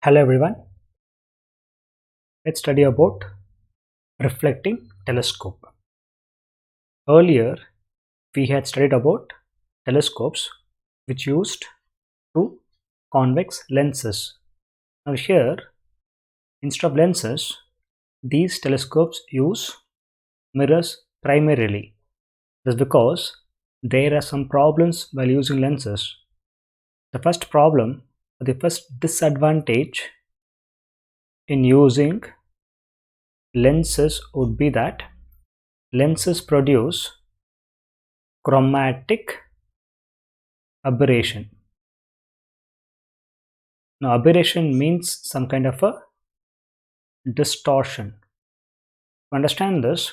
Hello everyone, let's study about reflecting telescope. Earlier we had studied about telescopes which used two convex lenses. Now here, instead of lenses, these telescopes use mirrors primarily. This is because there are some problems while using lenses. The first problem, the first disadvantage in using lenses would be that lenses produce chromatic aberration. Now aberration means some kind of a distortion. To understand this,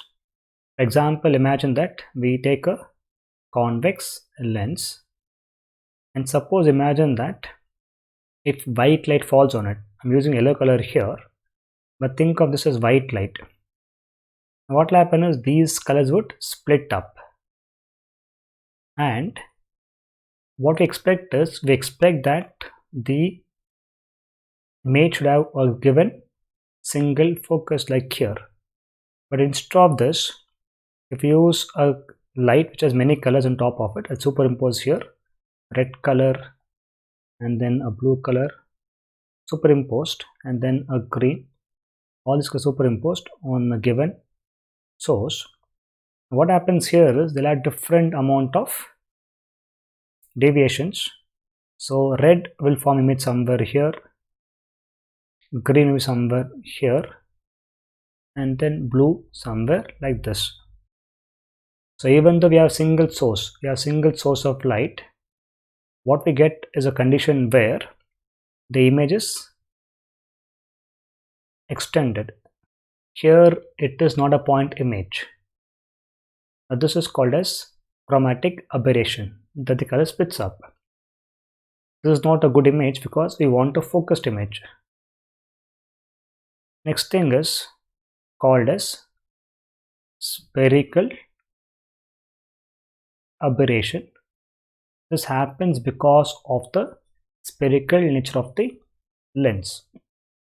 for example, imagine that we take a convex lens and imagine that if white light falls on it, I'm using yellow color here, but think of this as white light. What will happen is these colors would split up, and what we expect is that the image should have a given single focus like here. But instead of this, if you use a light which has many colors on top of it, I superimpose here red color and then a blue color superimposed and then a green. All this is superimposed on a given source. What happens here is there are different amount of deviations. So red will form image somewhere here, green will be somewhere here, and then blue somewhere like this. So even though we have single source of light, what we get is a condition where the image is extended. Here it is not a point image. Now this is called as chromatic aberration, that the color splits up. This is not a good image because we want a focused image. Next thing is called as spherical aberration. This happens because of the spherical nature of the lens.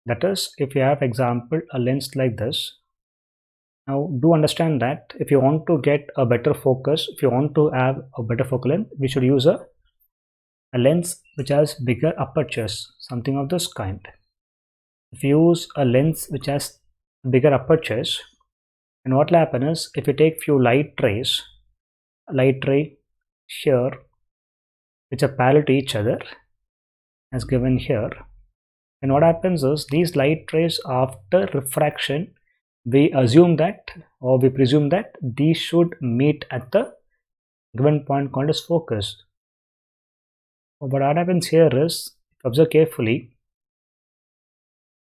That is, if you have, for example, a lens like this. Now do understand that if you want to get a better focus, if you want to have a better focal length, we should use a lens which has bigger apertures, something of this kind. If you use a lens which has bigger apertures, and what will happen is if you take few light rays, a light ray here which are parallel to each other as given here, and what happens is these light rays after refraction, we assume that or we presume that these should meet at the given point called as focus. But what happens here is, if you observe carefully,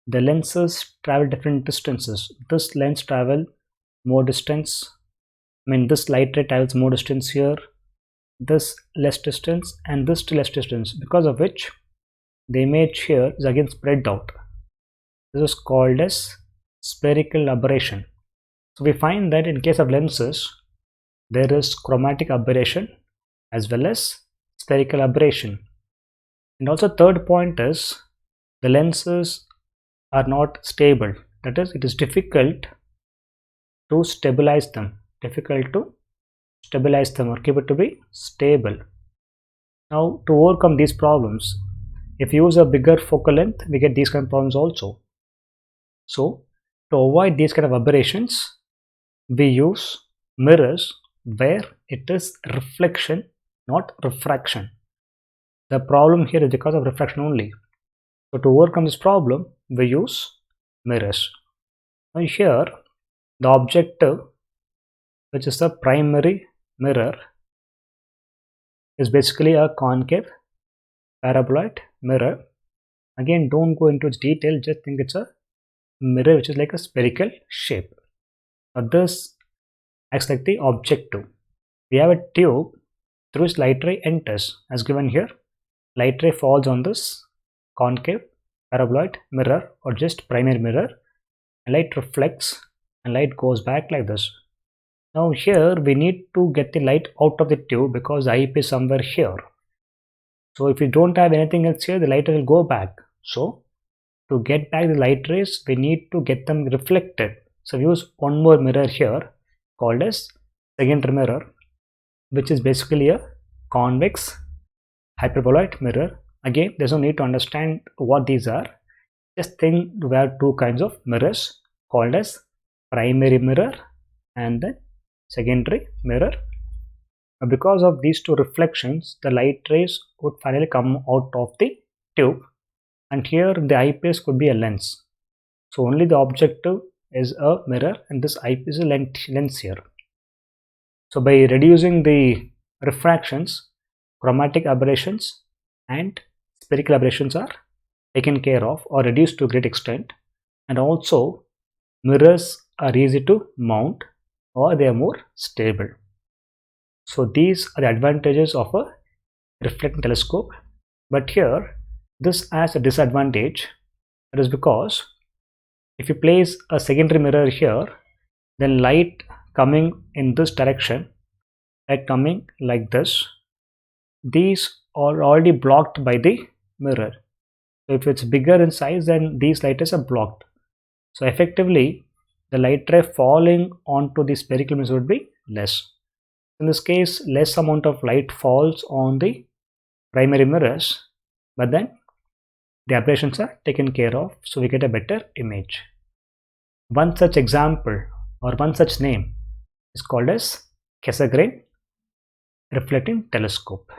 the lenses travel different distances. This lens travel more distance, this light ray travels more distance here, this less distance, and this less distance, because of which the image here is again spread out. This is called as spherical aberration. So we find that in case of lenses, there is chromatic aberration as well as spherical aberration. And also third point is the lenses are not stable. That is, it is difficult to stabilize them, or keep it to be stable. Now to overcome these problems, if you use a bigger focal length, we get these kind of problems also. So to avoid these kind of aberrations, we use mirrors where it is reflection, not refraction. The problem here is because of refraction only. So to overcome this problem, we use mirrors. Now here, the objective, which is the primary mirror, is basically a concave paraboloid mirror. Again, don't go into its detail, just think it's a mirror which is like a spherical shape. Now this acts like the objective. We have a tube through which light ray enters, as given here. Light ray falls on this concave paraboloid mirror or just primary mirror, and light reflects and light goes back like this. Now here we need to get the light out of the tube because the eyepiece is somewhere here. So if you don't have anything else here, the light will go back. So to get back the light rays, we need to get them reflected. So we use one more mirror here called as secondary mirror, which is basically a convex hyperboloid mirror. Again, there's no need to understand what these are. Just think we have two kinds of mirrors called as primary mirror and then secondary mirror. Because of these two reflections, the light rays would finally come out of the tube, and here the eyepiece could be a lens. So only the objective is a mirror and this eyepiece is a lens here. So by reducing the refractions, chromatic aberrations and spherical aberrations are taken care of or reduced to a great extent, and also mirrors are easy to mount or they are more stable. So these are the advantages of a reflecting telescope. But here this has a disadvantage. That is because if you place a secondary mirror here, then light coming in this direction, light coming like this, these are already blocked by the mirror. So if it's bigger in size, then these light rays are blocked. So effectively the light ray falling onto the spherical mirror would be less. In this case, less amount of light falls on the primary mirrors, but then the aberrations are taken care of, so we get a better image. One such example or one such name is called as Cassegrain reflecting telescope.